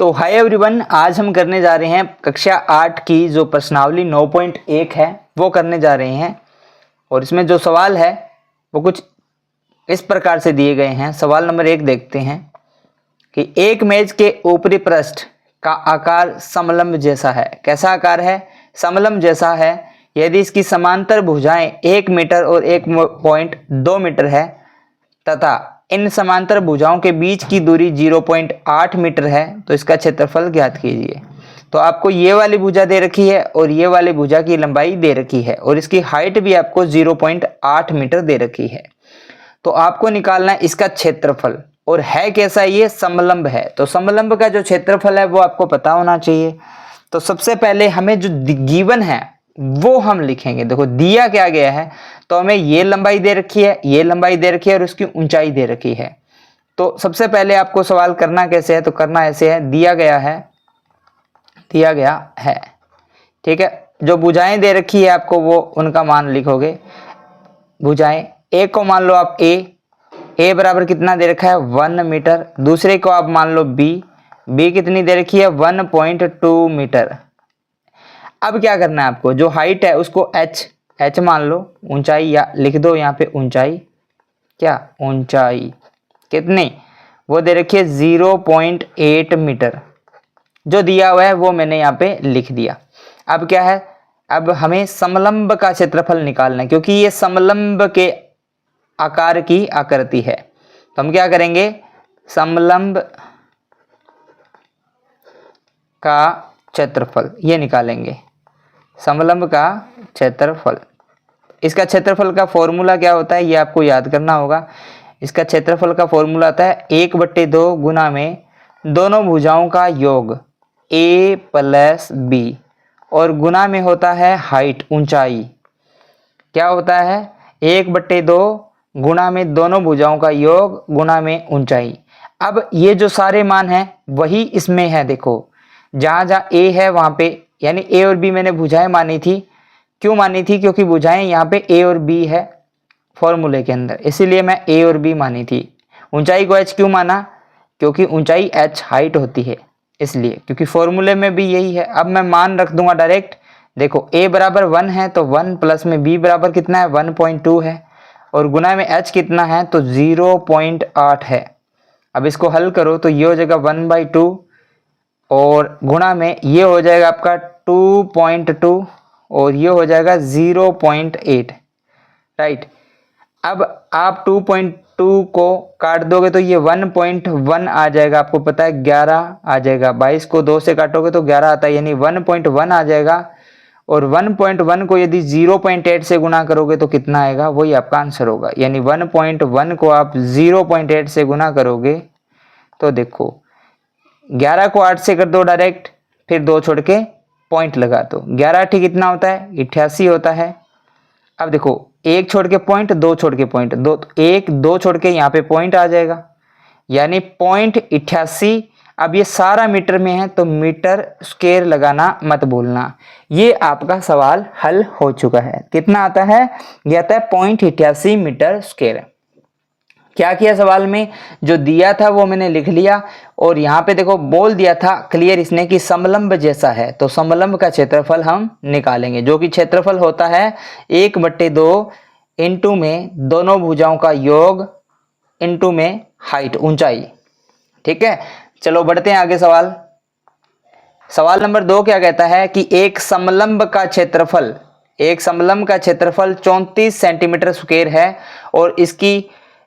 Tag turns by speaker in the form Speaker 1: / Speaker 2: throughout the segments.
Speaker 1: तो hi everyone, आज हम करने जा रहे हैं कक्षा 8 की जो प्रश्नावली 9.1 है वो करने जा रहे हैं। और इसमें जो सवाल है वो कुछ इस प्रकार से दिए गए हैं। सवाल नंबर 1 देखते हैं कि एक मेज के ऊपरी पृष्ठ का आकार समलंब जैसा है। कैसा आकार है? समलंब जैसा है। यदि इसकी समांतर भुजाएं 1 मीटर और 1.2 मीटर है तथा इन समांतर भुजाओं के बीच की दूरी 0.8 मीटर है तो इसका क्षेत्रफल ज्ञात कीजिए। तो आपको ये वाली भुजा दे रखी है और ये वाली भुजा की लंबाई दे रखी है और इसकी हाइट भी आपको 0.8 मीटर दे रखी है। तो आपको निकालना है इसका क्षेत्रफल। और है कैसा? ये समलंब है। तो समलंब का जो क्षेत्रफल है वो आपको पता होना चाहिए। तो सबसे पहले हमें जो गिवन है वो हम लिखेंगे। देखो दिया क्या गया है, तो हमें ये लंबाई दे रखी है, ये लंबाई दे रखी है और उसकी ऊंचाई दे रखी है। तो सबसे पहले आपको सवाल करना कैसे है, तो करना ऐसे है, दिया गया है, ठीक है। जो भुजाएं दे रखी है आपको वो उनका मान लिखोगे। भुजाएं ए को मान लो आप ए बराबर कितना दे रखा है 1 मीटर। दूसरे को आप मान लो बी कितनी दे रखी है 1.2 मीटर। अब क्या करना है आपको, जो हाइट है उसको एच मान लो, ऊंचाई या लिख दो यहाँ पे ऊंचाई, क्या ऊंचाई कितनी वो दे रखी है 0.8 मीटर। जो दिया हुआ है वो मैंने यहाँ पे लिख दिया। अब क्या है, अब हमें समलंब का क्षेत्रफल निकालना है क्योंकि ये समलंब के आकार की आकृति है। तो हम क्या करेंगे, समलंब का क्षेत्रफल ये निकालेंगे। समलंब का क्षेत्रफल, इसका क्षेत्रफल का फॉर्मूला क्या होता है ये आपको याद करना होगा। इसका क्षेत्रफल का फॉर्मूला आता है 1/2 गुना में दोनों भुजाओं का योग a + b और गुना में होता है हाइट ऊंचाई। क्या होता है 1/2 गुना में दोनों भुजाओं का योग गुना में ऊंचाई। अब ये जो सारे मान हैं वही इसमें है। देखो जहां जहां a है वहां पे, यानी a और b मैंने भुजाएं मानी थी। क्यों मानी थी? क्योंकि भुजाएं यहाँ पे a और b है फॉर्मूले के अंदर, इसीलिए मैं a और b मानी थी। ऊंचाई को h क्यों माना? क्योंकि ऊंचाई h हाइट होती है, इसलिए, क्योंकि फॉर्मूले में भी यही है। अब मैं मान रख दूंगा डायरेक्ट। देखो a बराबर 1 है तो 1 प्लस में b बराबर कितना है 1.2 है और गुना में h कितना है तो 0.8 है। अब इसको हल करो तो ये हो जाएगा 1/2 और गुणा में ये हो जाएगा आपका 2.2 और ये हो जाएगा 0.8, राइट। अब आप 2.2 को काट दोगे तो ये 1.1 आ जाएगा। आपको पता है 11 आ जाएगा। 22 को 2 से काटोगे तो 11 आता है, यानी 1.1 आ जाएगा। और 1.1 को यदि 0.8 से गुना करोगे तो कितना आएगा, वही आपका आंसर होगा। यानी 1.1 को आप 0.8 से गुना करोगे तो देखो 11 को 8 से कर दो डायरेक्ट, फिर 2 छोड़ के पॉइंट लगा दो। 11 ठीक कितना होता है 88 होता है। अब देखो 1 छोड़ के पॉइंट, 2 छोड़ के पॉइंट, 2 छोड़ के यहाँ पे पॉइंट आ जाएगा, यानी 0.88। अब ये सारा मीटर में है तो मीटर स्क्वायर लगाना मत भूलना। ये आपका सवाल हल हो चुका है। कितना आता है? ये आता है 0.88 मीटर स्क्वायर। क्या किया सवाल में, जो दिया था वो मैंने लिख लिया और यहाँ पे देखो बोल दिया था क्लियर इसने कि समलंब जैसा है। तो समलंब का क्षेत्रफल हम निकालेंगे, जो कि क्षेत्रफल होता है 1/2 इंटू में दोनों भुजाओं का योग इंटू में हाइट ऊंचाई। ठीक है, चलो बढ़ते हैं आगे। सवाल नंबर 2 क्या कहता है कि एक समलंब का क्षेत्रफल 34 सेंटीमीटर स्क्वायर है और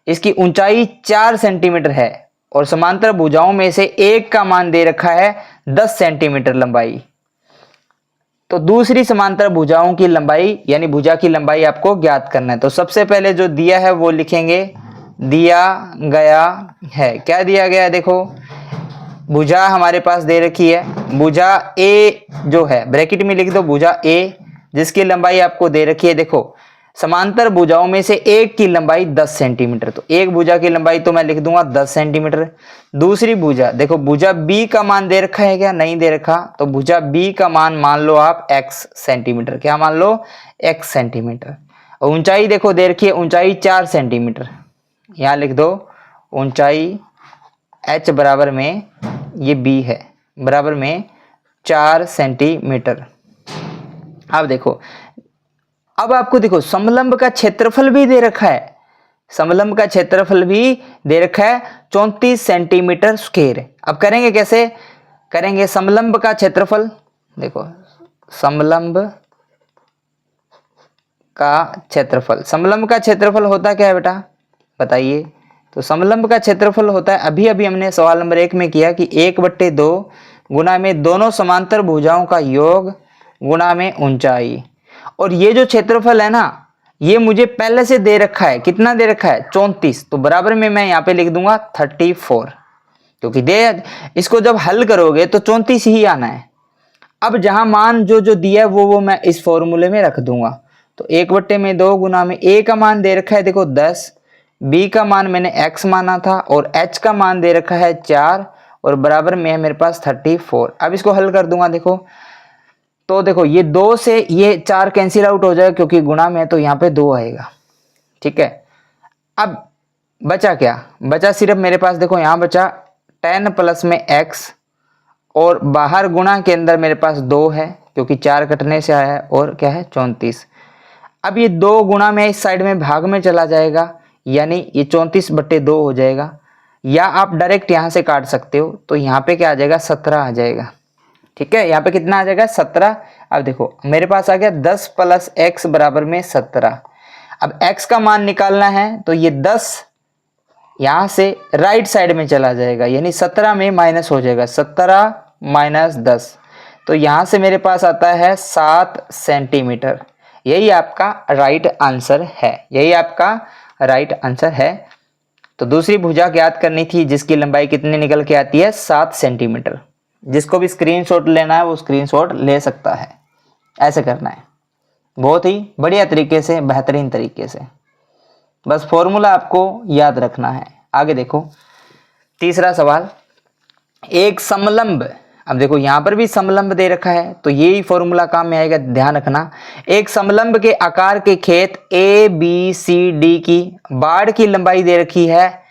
Speaker 1: इसकी ऊंचाई 4 सेंटीमीटर है और समांतर भुजाओं में से एक का मान दे रखा है 10 सेंटीमीटर लंबाई। तो दूसरी समांतर भुजाओं की लंबाई यानी भुजा की लंबाई आपको ज्ञात करना है। तो सबसे पहले जो दिया है वो लिखेंगे। दिया गया है, क्या दिया गया है? देखो भुजा हमारे पास दे रखी है, भुजा ए जो है ब्रैकेट में लिख दो, भुजा ए जिसकी लंबाई आपको दे रखी है। देखो समांतर भुजाओं में से एक की लंबाई 10 सेंटीमीटर, तो एक भुजा की लंबाई तो मैं लिख दूंगा 10 सेंटीमीटर। दूसरी भुजा, देखो भुजा बी का मान दे रखा है क्या? नहीं दे रखा, तो भुजा बी का मान लो आप x सेंटीमीटर। क्या मान लो? x centimetre. और ऊंचाई देखो दे रखी है, ऊंचाई 4 सेंटीमीटर। यहाँ लिख दो ऊंचाई h बराबर में ये b है, बराबर में 4 सेंटीमीटर। अब देखो, अब आपको देखो समलंब का क्षेत्रफल भी दे रखा है, समलंब का क्षेत्रफल भी दे रखा है 34 सेंटीमीटर स्क्वायर। अब करेंगे कैसे, करेंगे समलंब का क्षेत्रफल, देखो समलंब का क्षेत्रफल, समलंब का क्षेत्रफल होता क्या है बेटा बताइए। तो समलंब का क्षेत्रफल होता है, अभी अभी हमने सवाल नंबर 1 में किया कि 1/2 गुना में दोनों समांतर भुजाओं का योग गुना में ऊंचाई। और ये जो क्षेत्रफल है ना, ये मुझे पहले से दे रखा है, कितना दे रखा है 34, तो बराबर में मैं यहाँ पे लिख दूंगा 34, क्योंकि दे इसको जब हल करोगे तो 34 ही आना है। अब जहां मान जो जो दिया है वो मैं इस फॉर्मूले में रख दूंगा। तो 1/2 गुना में a का मान दे रखा है देखो 10, b का मान मैंने x माना था और h का मान दे रखा है 4 और बराबर में है मेरे पास 34। अब इसको हल कर दूंगा देखो, तो देखो ये 2 से ये 4 कैंसिल आउट हो जाएगा क्योंकि गुणा में है, तो यहाँ पे 2 आएगा। ठीक है, अब बचा क्या, बचा सिर्फ मेरे पास देखो यहाँ बचा 10 प्लस में x और बाहर गुणा के अंदर मेरे पास 2 है क्योंकि 4 कटने से आया है और क्या है 34। अब ये 2 गुणा में इस साइड में भाग में चला जाएगा, यानी ये 34/2 हो जाएगा, या आप डायरेक्ट यहाँ से काट सकते हो, तो यहाँ पे क्या आ जाएगा 17 आ जाएगा। ठीक है, यहाँ पे कितना आ जाएगा 17। अब देखो मेरे पास आ गया 10 प्लस x बराबर में 17। अब x का मान निकालना है तो ये 10 यहाँ से राइट साइड में चला जाएगा, यानी 17 में माइनस हो जाएगा, 17 माइनस 10, तो यहाँ से मेरे पास आता है 7 सेंटीमीटर। यही आपका राइट आंसर है, यही आपका राइट आंसर है। तो दूसरी भुजा ज्ञात करनी थी जिसकी लंबाई कितनी निकल के आती है 7 सेंटीमीटर। जिसको भी स्क्रीनशॉट लेना है वो स्क्रीनशॉट ले सकता है, ऐसे करना है, बहुत ही बढ़िया तरीके से, बेहतरीन तरीके से, बस फॉर्मूला आपको याद रखना है। आगे देखो तीसरा सवाल, एक समलंब, अब देखो यहाँ पर भी समलंब दे रखा है तो यही फॉर्मूला काम में आएगा, ध्यान रखना। एक समलंब के आकार के खेत ए बी सी डी की बाड़ की लंबाई दे रखी है,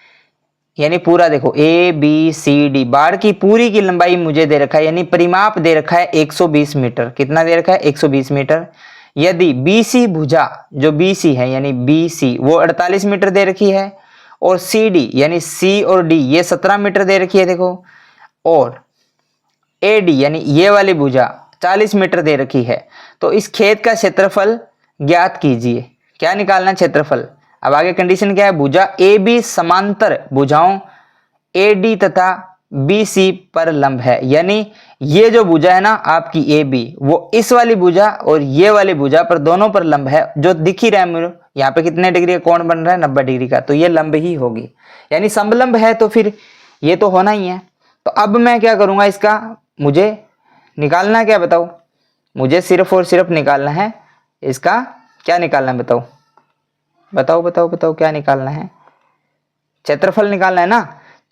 Speaker 1: यानी पूरा देखो ए बी सी डी बाड़ की पूरी की लंबाई मुझे दे रखा है, यानी परिमाप दे रखा है 120 मीटर। कितना दे रखा है 120 मीटर। यदि बी सी भुजा जो बी सी है यानी बी सी वो 48 मीटर दे रखी है, और सी डी यानी सी और डी ये 17 मीटर दे रखी है देखो, और ए डी यानी ये वाली भुजा 40 मीटर दे रखी है, तो इस खेत का क्षेत्रफल ज्ञात कीजिए। क्या निकालना है क्षेत्रफल। अब आगे कंडीशन क्या है, भुजा ए बी समांतर भुजाओं ए डी तथा बी सी पर लंब है, यानी ये जो भुजा है ना आपकी ए बी वो इस वाली भुजा और ये वाली भुजा पर दोनों पर लंब है, जो दिख ही रहा है मेरे यहाँ पे कितने डिग्री का कोण बन रहा है 90 डिग्री का, तो ये लंब ही होगी, यानी समलंब है तो फिर ये तो होना ही है। तो अब मैं क्या करूंगा, इसका मुझे निकालना क्या बताओ, मुझे सिर्फ और सिर्फ निकालना है इसका, क्या निकालना है बताओ बताओ बताओ बताओ क्या निकालना है, क्षेत्रफल निकालना है ना,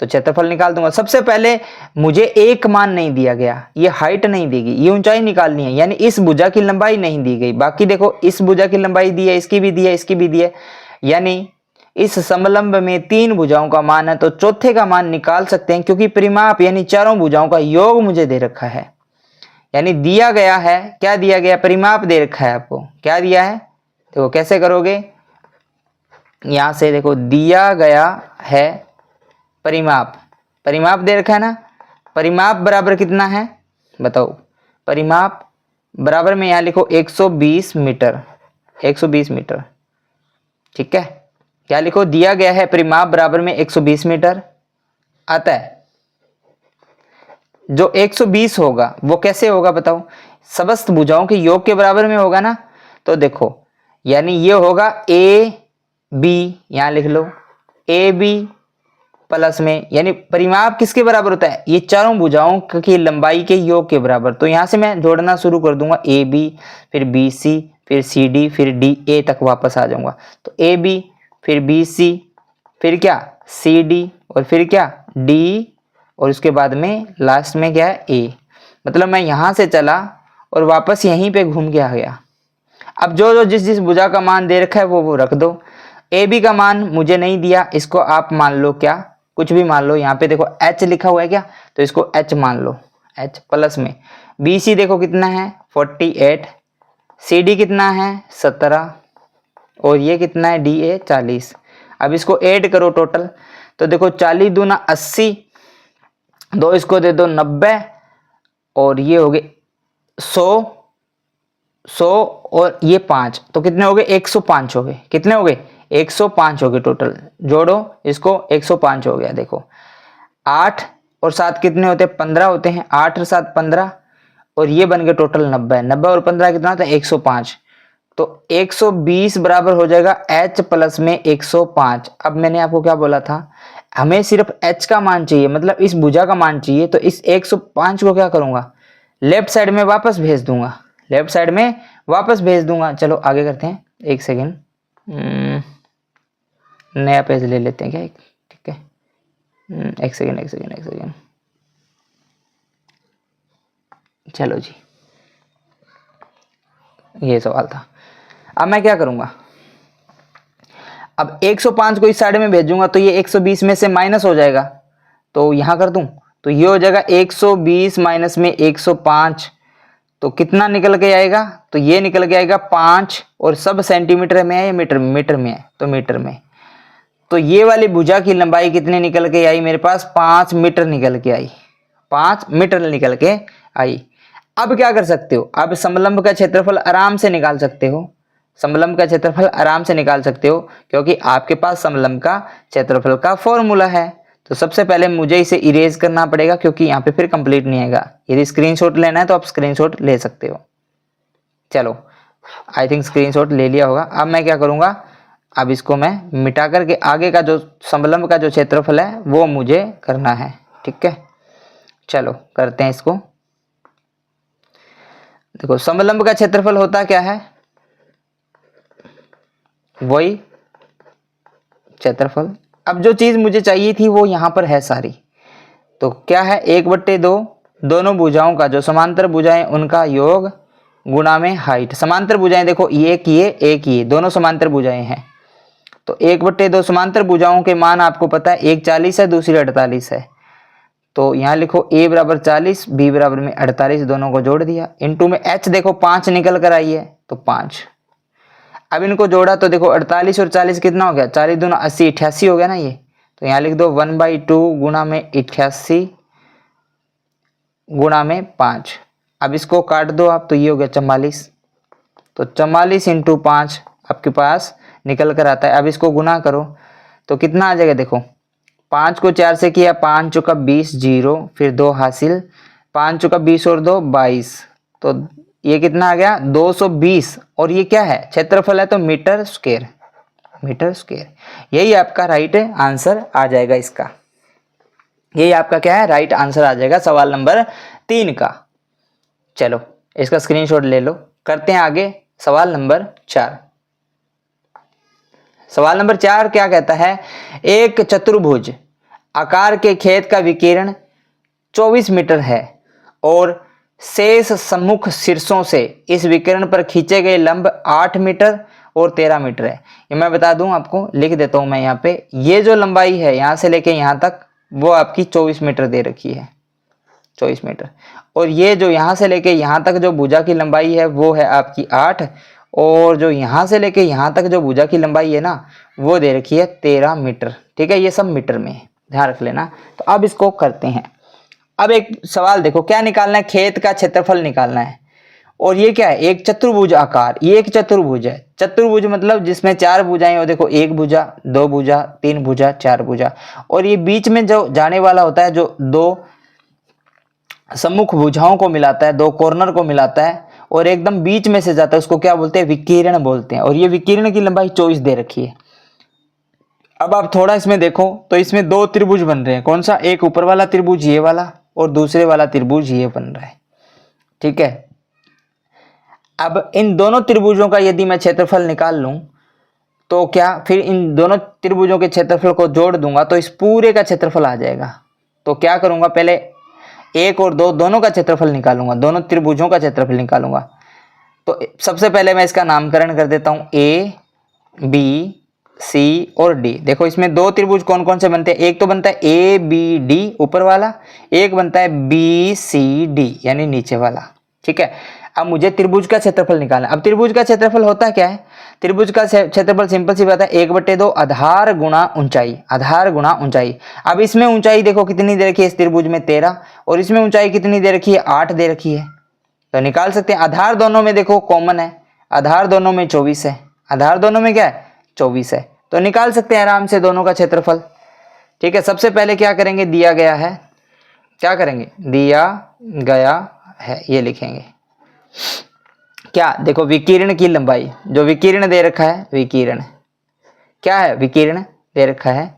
Speaker 1: तो क्षेत्रफल निकाल दूंगा। सबसे पहले मुझे एक मान नहीं दिया गया, ये हाइट नहीं देगी, ये ऊंचाई निकालनी है, यानी इस भुजा की लंबाई नहीं दी गई। बाकी देखो इस भुजा की लंबाई दी है, इसकी भी दी है, इसकी भी दी है, यानी इस समलंब में 3 भुजाओं का मान है, तो चौथे का मान निकाल सकते हैं, क्योंकि परिमाप यानी चारों भुजाओं का योग मुझे दे रखा है, यानी दिया गया है। क्या दिया गया, परिमाप दे रखा है आपको, क्या दिया है देखो कैसे करोगे, यहां से देखो दिया गया है परिमाप, परिमाप दे रखा है ना, परिमाप बराबर कितना है बताओ, परिमाप बराबर में यहां लिखो 120 मीटर, 120 मीटर। ठीक है, क्या लिखो, दिया गया है परिमाप बराबर में 120 मीटर। अतः जो 120 होगा वो कैसे होगा बताओ, समस्त भुजाओं के योग के बराबर में होगा ना, तो देखो यानी ये होगा ए बी, यहां लिख लो ए बी प्लस में, यानी परिमाप किसके बराबर होता है, ये चारों भुजाओं की लंबाई के योग के बराबर। तो यहां से मैं जोड़ना शुरू कर दूंगा, ए बी फिर बी सी फिर सी डी फिर डी, ए तक वापस आ जाऊंगा, तो ए बी फिर बी सी फिर क्या सी डी और फिर क्या डी, और उसके बाद में लास्ट में क्या है ए, मतलब मैं यहां से चला और वापस यहीं पे घूम के आ गया। अब जो जो जिस जिस भुजा का मान दे रखा है वो रख दो। ए बी का मान मुझे नहीं दिया, इसको आप मान लो क्या कुछ भी मान लो, यहाँ पे देखो एच लिखा हुआ है क्या, तो इसको एच मान लो, H प्लस में BC देखो कितना है 48, CD कितना है 17 और ये कितना है DA 40। अब इसको ऐड करो टोटल, तो देखो 40 दूना 80, दो इसको दे दो 90 और ये हो गए 100 और ये 5, तो कितने हो गए 105 हो गए। कितने हो गए 105 हो गए टोटल। जोड़ो इसको 105 हो गया। देखो 8 और 7 कितने होते हैं 15 होते हैं, 8 और 7 15 और ये बन गए टोटल 90। 90 और 15 कितना होता है 105, तो 120 बराबर हो जाएगा H प्लस में 105। अब मैंने आपको क्या बोला था, हमें सिर्फ H का मान चाहिए, मतलब इस भुजा का मान चाहिए। तो इस 105 को क्या करूंगा लेफ्ट साइड में वापस भेज दूंगा, लेफ्ट साइड में वापस भेज दूंगा। चलो आगे करते हैं, एक सेकेंड नया पेज ले लेते हैं क्या, ठीक है एक सेकेंड। चलो जी, ये सवाल था। अब मैं क्या करूंगा, अब 105 को इस साइड में भेजूंगा तो ये 120 में से माइनस हो जाएगा, तो यहां कर दूं तो ये हो जाएगा 120 माइनस में 105, तो कितना निकल के आएगा, तो ये निकल के आएगा 5। और सब सेंटीमीटर में है या मीटर में है, तो मीटर में। तो ये वाली भुजा की लंबाई कितनी निकल के आई मेरे पास 5 मीटर निकल के आई, 5 मीटर निकल के आई। अब क्या कर सकते हो, अब समलंब का क्षेत्रफल आराम से निकाल सकते हो, समलंब का क्षेत्रफल आराम से निकाल सकते हो, क्योंकि आपके पास समलंब का क्षेत्रफल का फॉर्मूला है। तो सबसे पहले मुझे इसे इरेज करना पड़ेगा, क्योंकि यहाँ पे फिर कंप्लीट नहीं आएगा। यदि स्क्रीनशॉट लेना है तो आप स्क्रीनशॉट ले सकते हो। चलो आई थिंक स्क्रीनशॉट ले लिया होगा। अब मैं क्या करूँगा, अब इसको मैं मिटा करके आगे का जो समलंब का जो क्षेत्रफल है वो मुझे करना है, ठीक है। चलो करते हैं इसको। देखो समलंब का क्षेत्रफल होता क्या है, वही क्षेत्रफल। अब जो चीज मुझे चाहिए थी वो यहां पर है सारी, तो क्या है 1/2 दोनों भुजाओं का जो समांतर भुजाएं उनका योग गुणा में हाइट। समांतर भुजाएं देखो एक ये दोनों समांतर भुजाएं हैं, तो 1/2 समांतर भुजाओं के मान आपको पता है, एक 40 है दूसरी 48 है। तो यहाँ लिखो a बराबर 40 b बराबर में 48, दोनों को जोड़ दिया। इनटू में h देखो 5 निकल कर आई है, तो 5। अब इनको जोड़ा तो देखो 48 और 40 कितना हो गया, 40 दूना 80, 88 हो गया ना ये। तो यहाँ लिख दो 1/2 गुणा में 88 गुणा में 5। अब इसको काट दो आप, तो ये हो गया 44। तो 44 इंटू 5 आपके पास निकल कर आता है। अब इसको गुना करो तो कितना आ जाएगा, देखो 5 को 4 से किया, 5 चौका 20 0, फिर 2 हासिल, 5 चौका 20 और 2 22, तो ये कितना आ गया 220। और ये क्या है क्षेत्रफल है, तो मीटर स्क्वायर, मीटर स्क्वायर। यही आपका राइट आंसर आ जाएगा इसका, यही आपका क्या है राइट आंसर आ जाएगा सवाल नंबर 3 का। चलो इसका स्क्रीनशॉट ले लो। करते हैं आगे सवाल नंबर 4। सवाल नंबर 4 क्या कहता है, एक चतुर्भुज आकार के खेत का विकिरण 24 मीटर है और शेष सम्मुख शीर्षों से इस विकिरण पर खींचे गए लंब 8 मीटर और 13 मीटर है। ये मैं बता दूं आपको, लिख देता हूं मैं यहाँ पे। ये जो लंबाई है यहाँ से लेके यहाँ तक वो आपकी 24 मीटर दे रखी है, 24 मीटर। और ये जो यहाँ से लेके यहाँ तक जो भुजा की लंबाई है वो है आपकी 8, और जो यहाँ से लेके यहाँ तक जो भुजा की लंबाई है ना वो दे रखी है 13 मीटर, ठीक है। ये सब मीटर में है, ध्यान रख लेना। तो अब इसको करते हैं। अब एक सवाल देखो, क्या निकालना है, खेत का क्षेत्रफल निकालना है। और ये क्या है, एक चतुर्भुज आकार, ये एक चतुर्भुज है। चतुर्भुज मतलब जिसमें 4 भुजाएं हो, देखो 1 भुजा 2 भुजा 3 भुजा 4 भुजा, और ये बीच में जो जाने वाला होता है जो 2 सम्मुख भुजाओं को मिलाता है, 2 कॉर्नर को मिलाता है और एकदम बीच में से जाता है, उसको क्या बोलते हैं, विकिरण बोलते हैं। और ये विकिरण की लंबाई 24 दे रखी है। अब आप थोड़ा इसमें देखो तो इसमें 2 त्रिभुज बन रहे हैं। कौन सा, एक ऊपर वाला त्रिभुज ये वाला और दूसरे वाला त्रिभुज ये बन रहा है, ठीक है। अब इन दोनों त्रिभुजों का यदि मैं क्षेत्रफल निकाल लूं तो क्या, फिर इन दोनों त्रिभुजों के क्षेत्रफल को जोड़ दूंगा तो इस पूरे का क्षेत्रफल आ जाएगा। तो क्या करूंगा, पहले 1 और 2 दोनों का क्षेत्रफल निकालूंगा, दोनों त्रिभुजों का क्षेत्रफल निकालूंगा। तो सबसे पहले मैं इसका नामकरण कर देता हूं A B सी और डी। देखो इसमें दो त्रिभुज कौन कौन से बनते हैं, एक तो बनता है ए बी डी ऊपर वाला, एक बनता है बी सी डी यानी नीचे वाला। ठीक है, अब मुझे त्रिभुज का क्षेत्रफल निकालना है। अब त्रिभुज का क्षेत्रफल होता क्या है, त्रिभुज का क्षेत्रफल सिंपल सी बात है 1/2 आधार गुणा ऊंचाई, आधार गुणा ऊंचाई। अब इसमें ऊंचाई देखो कितनी दे रखी है इस त्रिभुज में 13, और इसमें ऊंचाई कितनी दे रखी है 8 दे रखी है। तो निकाल सकते हैं, आधार दोनों में देखो कॉमन है, आधार दोनों में 24 है, आधार दोनों में क्या है 24 है, तो निकाल सकते हैं आराम से दोनों का क्षेत्रफल। ठीक है, सबसे पहले क्या करेंगे, दिया गया है, क्या करेंगे, दिया गया है ये लिखेंगे। क्या, देखो विकिरण की लंबाई, जो विकिरण दे रखा है, विकिरण क्या है, विकिरण दे रखा है,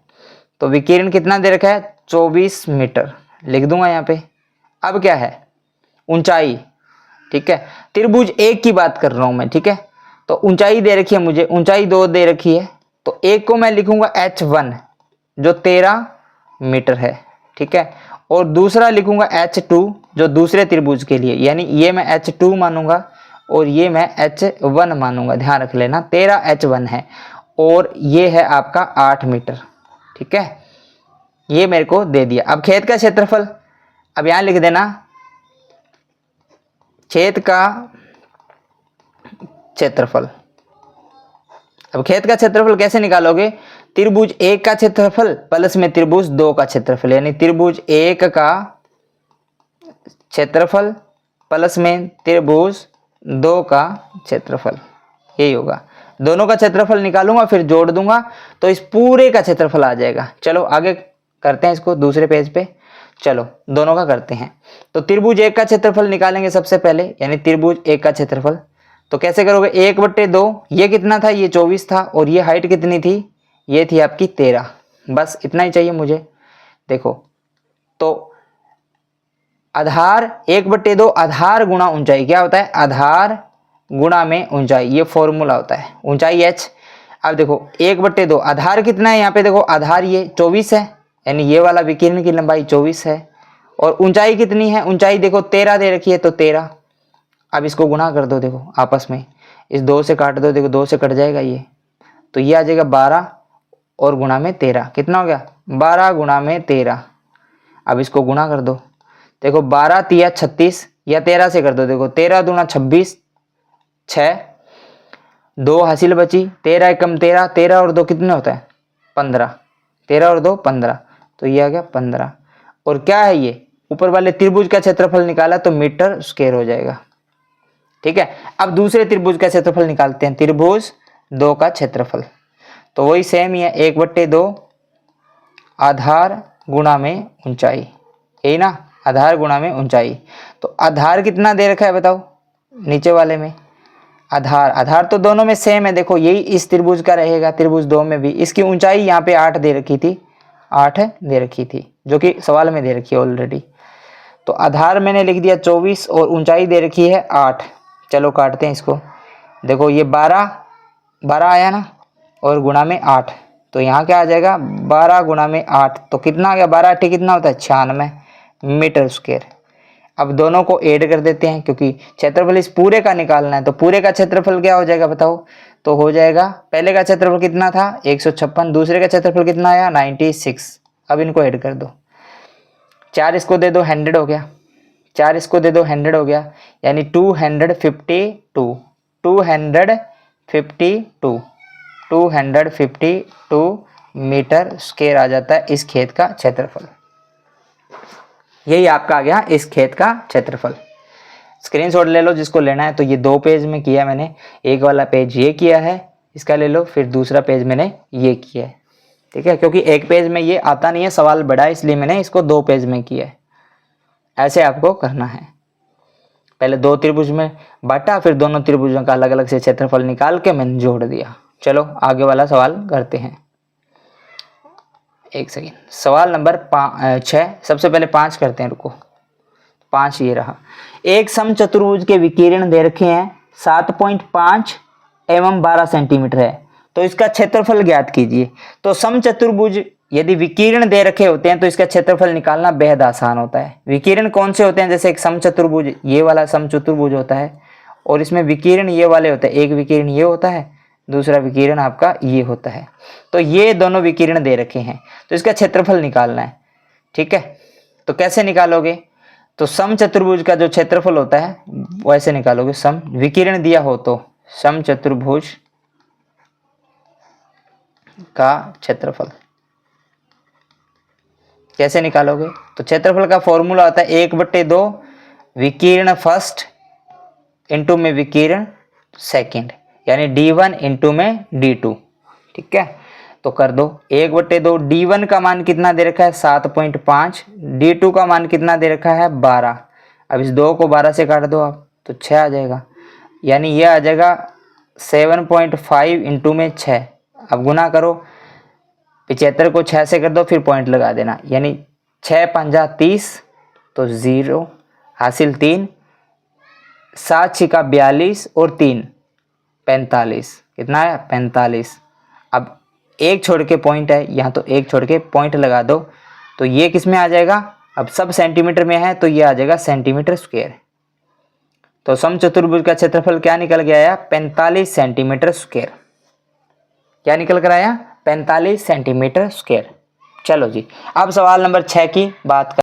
Speaker 1: तो विकिरण कितना दे रखा है 24 मीटर लिख दूंगा यहाँ पे। अब क्या है ऊंचाई, ठीक है, त्रिभुज एक की बात कर रहा हूं मैं। ठीक है, तो ऊंचाई दे रखी है मुझे, ऊंचाई 2 दे रखी है, तो एक को मैं लिखूंगा h1 जो 13 मीटर है। ठीक है, और दूसरा लिखूंगा h2 जो दूसरे त्रिभुज के लिए, यानी ये मैं h2 मानूंगा और ये मैं h1 मानूंगा। ध्यान रख लेना 13 h1 है और ये है आपका 8 मीटर। ठीक है, ये मेरे को दे दिया। अब खेत का क्षेत्रफल, अब यहां लिख देना खेत का क्षेत्रफल। अब खेत का क्षेत्रफल कैसे निकालोगे, त्रिभुज एक का क्षेत्रफल प्लस में त्रिभुज 2 का क्षेत्रफल, यानी त्रिभुज एक का क्षेत्रफल प्लस में त्रिभुज 2 का क्षेत्रफल, यही होगा। दोनों का क्षेत्रफल निकालूंगा फिर जोड़ दूंगा तो इस पूरे का क्षेत्रफल आ जाएगा। चलो आगे करते हैं इसको दूसरे पेज पे, चलो दोनों का करते हैं। तो त्रिभुज एक का क्षेत्रफल निकालेंगे सबसे पहले, यानी त्रिभुज एक का क्षेत्रफल। तो कैसे करोगे, 1/2, ये कितना था, ये 24 था, और ये हाइट कितनी थी, ये थी आपकी 13, बस इतना ही चाहिए मुझे। देखो तो आधार 1/2 आधार गुणा ऊंचाई, क्या होता है आधार गुणा में ऊंचाई, ये फॉर्मूला होता है, ऊंचाई h। अब देखो 1/2 आधार कितना है, यहाँ पे देखो आधार ये 24 है, यानी ये वाला विकिरण की लंबाई 24 है, और ऊंचाई कितनी है, ऊंचाई देखो 13 दे रखी है, तो 13। अब इसको गुणा कर दो, देखो आपस में इस 2 से काट दो, देखो 2 से कट जाएगा ये, तो ये आ जाएगा 12 और गुणा में 13, कितना हो गया 12 गुणा में 13। अब इसको गुणा कर दो, देखो 12 तिया 36, या 13 से कर दो, देखो 13 दूना 26, 6, 2 हासिल बची, 13 एकम 13, 13 और 2 कितने होता है 15, 13 और 2 15, तो ये आ गया 15। और क्या है ये ऊपर वाले त्रिभुज का क्षेत्रफल निकाला तो मीटर स्क्वायर हो जाएगा। ठीक है, अब दूसरे त्रिभुज का क्षेत्रफल निकालते हैं, त्रिभुज 2 का क्षेत्रफल। तो वही सेम ही है 1/2 आधार गुणा में ऊंचाई, यही ना, आधार गुणा में ऊंचाई। तो आधार कितना दे रखा है बताओ, नीचे वाले में आधार, आधार तो दोनों में सेम है, देखो यही इस त्रिभुज का रहेगा, त्रिभुज 2 में भी। इसकी ऊंचाई यहाँ पे 8 दे रखी थी, 8 दे रखी थी, जो कि सवाल में दे रखी है ऑलरेडी। तो आधार मैंने लिख दिया 24 और ऊंचाई दे रखी है 8। चलो काटते हैं इसको, देखो ये 12 आया ना, और गुणा में 8, तो यहाँ क्या आ जाएगा 12 गुणा में 8, तो कितना आ गया 12 8 कितना होता है 96 मीटर स्क्वायर। अब दोनों को ऐड कर देते हैं, क्योंकि क्षेत्रफल इस पूरे का निकालना है, तो पूरे का क्षेत्रफल क्या हो जाएगा बताओ, तो हो जाएगा पहले का क्षेत्रफल कितना था 156, दूसरे का क्षेत्रफल कितना आया 96। अब इनको ऐड कर दो, 4 इसको दे दो 100 हो गया, 4 इसको दे दो 100 हो गया, यानी 252 मीटर स्क्वायर आ जाता है इस खेत का क्षेत्रफल। यही आपका आ गया इस खेत का क्षेत्रफल। स्क्रीनशॉट ले लो जिसको लेना है। तो ये 2 पेज में किया मैंने, एक वाला पेज ये किया है, इसका ले लो, फिर दूसरा पेज मैंने ये किया है। ठीक है, क्योंकि एक पेज में ये आता नहीं है, सवाल बड़ा है, इसलिए मैंने इसको 2 पेज में किया है। ऐसे आपको करना है, पहले 2 त्रिभुज में बांटा, फिर दोनों त्रिभुजों का अलग अलग से क्षेत्रफल निकाल के मैंने जोड़ दिया। चलो आगे वाला सवाल करते हैं, एक सेकेंड। सवाल नंबर 6, सबसे पहले 5 करते हैं, रुको 5 ये रहा। एक समचतुर्भुज के विकिरण दे रखे हैं 7.5 एवं 12 सेंटीमीटर है, तो इसका क्षेत्रफल ज्ञात कीजिए। तो समचतुर्भुज यदि विकिरण दे रखे होते हैं तो इसका क्षेत्रफल निकालना बेहद आसान होता है। विकिरण कौन से होते हैं, जैसे एक समचतुर्भुज, ये वाला समचतुर्भुज होता है, और इसमें विकिरण ये वाले होते हैं, एक विकिरण ये होता है, दूसरा विकिरण आपका ये होता है। तो ये दोनों विकिरण दे रखे हैं, तो इसका क्षेत्रफल निकालना है। ठीक है, तो कैसे निकालोगे? तो समचतुर्भुज का जो क्षेत्रफल होता है वैसे निकालोगे। सम विकिरण दिया हो तो समचतुर्भुज का क्षेत्रफल कैसे निकालोगे? तो क्षेत्रफल का फॉर्मूला होता है 1/2 विकिरण फर्स्ट इंटू में विकिरण सेकंड, यानी d1 इंटू में d2। ठीक है, तो कर दो 1/2। d1 का मान कितना दे रखा है 7.5, d2 का मान कितना दे रखा है 12। अब इस 2 को 12 से काट दो आप तो 6 आ जाएगा, यानी यह आ जाएगा 7.5 इंटू में 6। अब गुना करो, 75 को 6 से कर दो, फिर पॉइंट लगा देना, यानी 6 पंजा 30, तो 0 हासिल 3, 7 छिका 42 और 3 45, कितना है 45। अब एक छोड़ के पॉइंट है यहाँ, तो एक छोड़ के पॉइंट लगा दो, तो ये किस में आ जाएगा? अब सब सेंटीमीटर में है तो ये आ जाएगा सेंटीमीटर स्क्वायर। तो समचतुर्भुज का क्षेत्रफल क्या निकल के आया? 45 सेंटीमीटर स्क्वायर। क्या निकल कर आया? 45 सेंटीमीटर स्क्वायर। चलो जी, अब सवाल नंबर 6 की बात कर